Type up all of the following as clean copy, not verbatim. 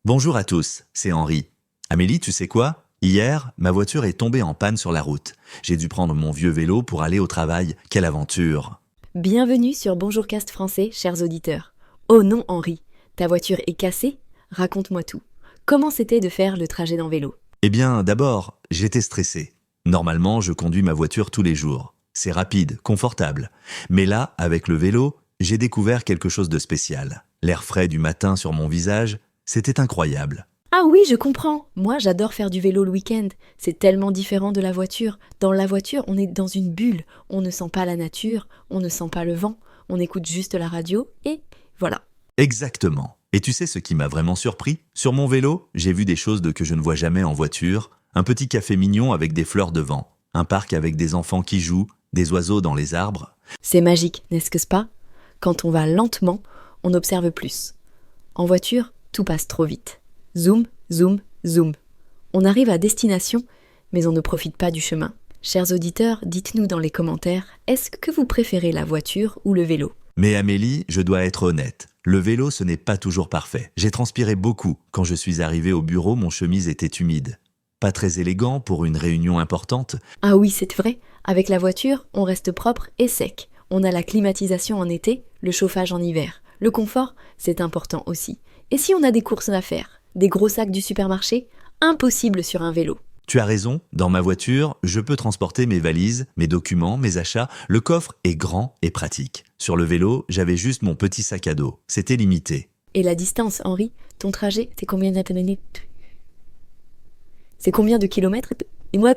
Bonjour à tous, c'est Henri. Amélie, tu sais quoi? Hier, ma voiture est tombée en panne sur la route. J'ai dû prendre mon vieux vélo pour aller au travail. Quelle aventure! Bienvenue sur Bonjour Cast Français, chers auditeurs. Oh non, Henri, ta voiture est cassée? Raconte-moi tout. Comment c'était de faire le trajet en vélo? Eh bien, d'abord, j'étais stressé. Normalement, je conduis ma voiture tous les jours. C'est rapide, confortable. Mais là, avec le vélo, j'ai découvert quelque chose de spécial. L'air frais du matin sur mon visage, c'était incroyable. Ah oui, je comprends. Moi, j'adore faire du vélo le week-end. C'est tellement différent de la voiture. Dans la voiture, on est dans une bulle. On ne sent pas la nature, on ne sent pas le vent. On écoute juste la radio et voilà. Exactement. Et tu sais ce qui m'a vraiment surpris? Sur mon vélo, j'ai vu des choses que je ne vois jamais en voiture. Un petit café mignon avec des fleurs devant. Un parc avec des enfants qui jouent, des oiseaux dans les arbres. C'est magique, n'est-ce pas? Quand on va lentement, on observe plus. En voiture, tout passe trop vite. Zoom, zoom, zoom. On arrive à destination, mais on ne profite pas du chemin. Chers auditeurs, dites-nous dans les commentaires, est-ce que vous préférez la voiture ou le vélo? Mais Amélie, je dois être honnête. Le vélo, ce n'est pas toujours parfait. J'ai transpiré beaucoup. Quand je suis arrivé au bureau, mon chemise était humide. Pas très élégant pour une réunion importante. Ah oui, c'est vrai, avec la voiture, on reste propre et sec. On a la climatisation en été, le chauffage en hiver. Le confort, c'est important aussi. Et si on a des courses à faire? Des gros sacs du supermarché? Impossible sur un vélo. Tu as raison, dans ma voiture, je peux transporter mes valises, mes documents, mes achats. Le coffre est grand et pratique. Sur le vélo, j'avais juste mon petit sac à dos. C'était limité. Et la distance, Henri? Ton trajet, c'est combien de minutes? C'est combien de kilomètres? Et moi,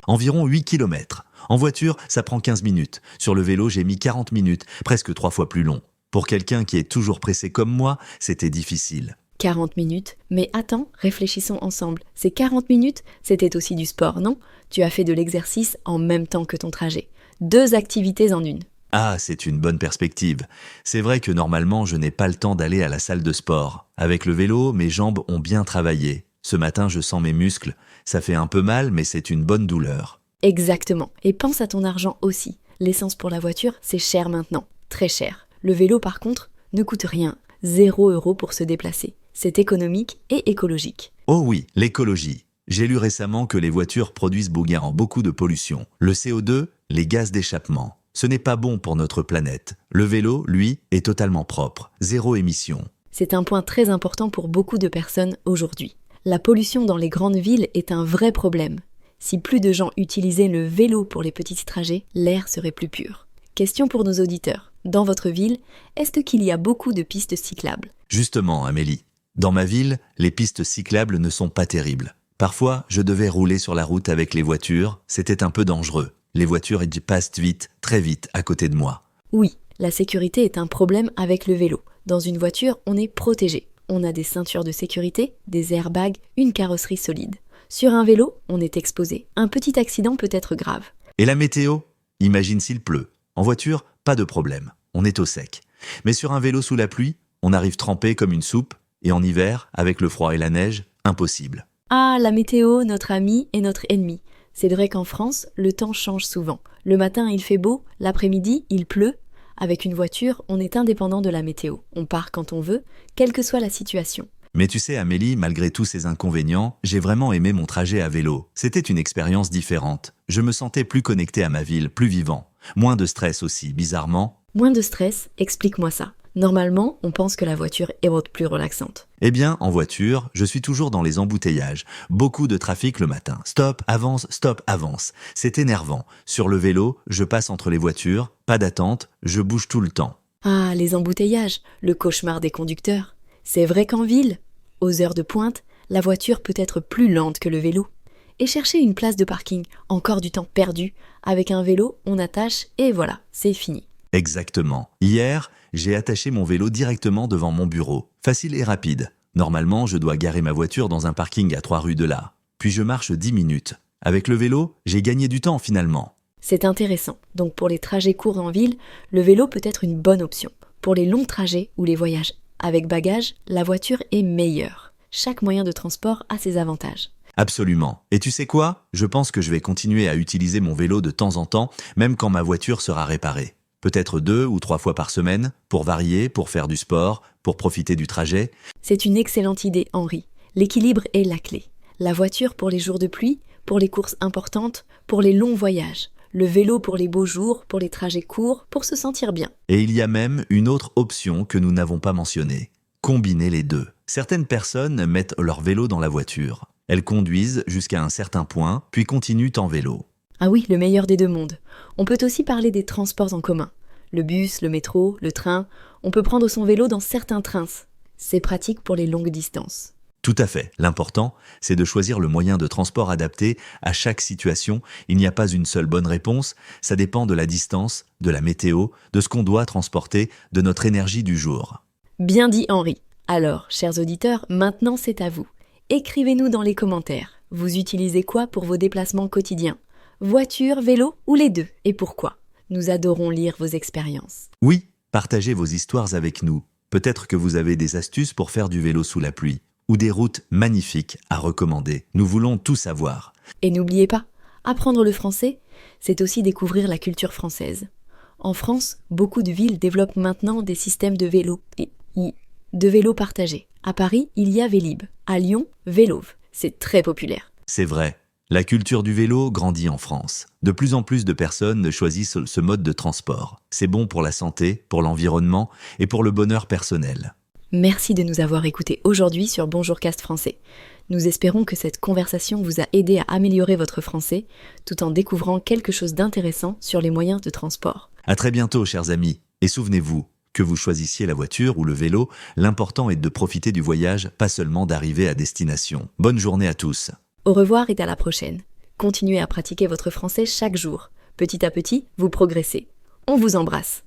Environ 8 km. En voiture, ça prend 15 minutes. Sur le vélo, j'ai mis 40 minutes, presque 3 fois plus long. Pour quelqu'un qui est toujours pressé comme moi, c'était difficile. 40 minutes. Mais attends, réfléchissons ensemble. Ces 40 minutes, c'était aussi du sport, non? Tu as fait de l'exercice en même temps que ton trajet. 2 activités en une. Ah, c'est une bonne perspective. C'est vrai que normalement, je n'ai pas le temps d'aller à la salle de sport. Avec le vélo, mes jambes ont bien travaillé. Ce matin, je sens mes muscles. Ça fait un peu mal, mais c'est une bonne douleur. Exactement. Et pense à ton argent aussi. L'essence pour la voiture, c'est cher maintenant. Très cher. Le vélo, par contre, ne coûte rien. 0 € pour se déplacer. C'est économique et écologique. Oh oui, l'écologie. J'ai lu récemment que les voitures produisent beaucoup de pollution. Le CO2, les gaz d'échappement. Ce n'est pas bon pour notre planète. Le vélo, lui, est totalement propre. 0 émission. C'est un point très important pour beaucoup de personnes aujourd'hui. La pollution dans les grandes villes est un vrai problème. Si plus de gens utilisaient le vélo pour les petits trajets, l'air serait plus pur. Question pour nos auditeurs. Dans votre ville, est-ce qu'il y a beaucoup de pistes cyclables? Justement, Amélie, dans ma ville, les pistes cyclables ne sont pas terribles. Parfois, je devais rouler sur la route avec les voitures, c'était un peu dangereux. Les voitures passent vite, très vite, à côté de moi. Oui, la sécurité est un problème avec le vélo. Dans une voiture, on est protégé. On a des ceintures de sécurité, des airbags, une carrosserie solide. Sur un vélo, on est exposé. Un petit accident peut être grave. Et la météo? Imagine s'il pleut. En voiture, pas de problème. On est au sec. Mais sur un vélo sous la pluie, on arrive trempé comme une soupe. Et en hiver, avec le froid et la neige, impossible. Ah, la météo, notre ami et notre ennemi. C'est vrai qu'en France, le temps change souvent. Le matin, il fait beau, l'après-midi, il pleut. Avec une voiture, on est indépendant de la météo. On part quand on veut, quelle que soit la situation. Mais tu sais, Amélie, malgré tous ces inconvénients, j'ai vraiment aimé mon trajet à vélo. C'était une expérience différente. Je me sentais plus connecté à ma ville, plus vivant. Moins de stress aussi, bizarrement. Moins de stress, explique-moi ça. Normalement, on pense que la voiture est plus relaxante. Eh bien, en voiture, je suis toujours dans les embouteillages. Beaucoup de trafic le matin. Stop, avance. C'est énervant. Sur le vélo, je passe entre les voitures, pas d'attente, je bouge tout le temps. Ah, les embouteillages, le cauchemar des conducteurs. C'est vrai qu'en ville, aux heures de pointe, la voiture peut être plus lente que le vélo. Et chercher une place de parking, encore du temps perdu. Avec un vélo, on attache et voilà, c'est fini. Exactement. Hier, j'ai attaché mon vélo directement devant mon bureau. Facile et rapide. Normalement, je dois garer ma voiture dans un parking à 3 rues de là. Puis je marche 10 minutes. Avec le vélo, j'ai gagné du temps finalement. C'est intéressant. Donc pour les trajets courts en ville, le vélo peut être une bonne option. Pour les longs trajets ou les voyages avec bagages, la voiture est meilleure. Chaque moyen de transport a ses avantages. Absolument. Et tu sais quoi? Je pense que je vais continuer à utiliser mon vélo de temps en temps, même quand ma voiture sera réparée. Peut-être 2 ou 3 fois par semaine, pour varier, pour faire du sport, pour profiter du trajet. C'est une excellente idée, Henri. L'équilibre est la clé. La voiture pour les jours de pluie, pour les courses importantes, pour les longs voyages. Le vélo pour les beaux jours, pour les trajets courts, pour se sentir bien. Et il y a même une autre option que nous n'avons pas mentionnée. Combiner les deux. Certaines personnes mettent leur vélo dans la voiture. Elles conduisent jusqu'à un certain point, puis continuent en vélo. Ah oui, le meilleur des deux mondes. On peut aussi parler des transports en commun. Le bus, le métro, le train. On peut prendre son vélo dans certains trains. C'est pratique pour les longues distances. Tout à fait. L'important, c'est de choisir le moyen de transport adapté à chaque situation. Il n'y a pas une seule bonne réponse. Ça dépend de la distance, de la météo, de ce qu'on doit transporter, de notre énergie du jour. Bien dit, Henri. Alors, chers auditeurs, maintenant c'est à vous. Écrivez-nous dans les commentaires. Vous utilisez quoi pour vos déplacements quotidiens ? Voiture, vélo ou les deux ? Et pourquoi ? Nous adorons lire vos expériences. Oui, partagez vos histoires avec nous. Peut-être que vous avez des astuces pour faire du vélo sous la pluie, ou des routes magnifiques à recommander. Nous voulons tout savoir. Et n'oubliez pas, apprendre le français, c'est aussi découvrir la culture française. En France, beaucoup de villes développent maintenant des systèmes de vélos partagés. À Paris, il y a Vélib. À Lyon, Vélove. C'est très populaire. C'est vrai. La culture du vélo grandit en France. De plus en plus de personnes choisissent ce mode de transport. C'est bon pour la santé, pour l'environnement et pour le bonheur personnel. Merci de nous avoir écoutés aujourd'hui sur Bonjour Cast Français. Nous espérons que cette conversation vous a aidé à améliorer votre français, tout en découvrant quelque chose d'intéressant sur les moyens de transport. À très bientôt, chers amis. Et souvenez-vous, que vous choisissiez la voiture ou le vélo, l'important est de profiter du voyage, pas seulement d'arriver à destination. Bonne journée à tous. Au revoir et à la prochaine. Continuez à pratiquer votre français chaque jour. Petit à petit, vous progressez. On vous embrasse.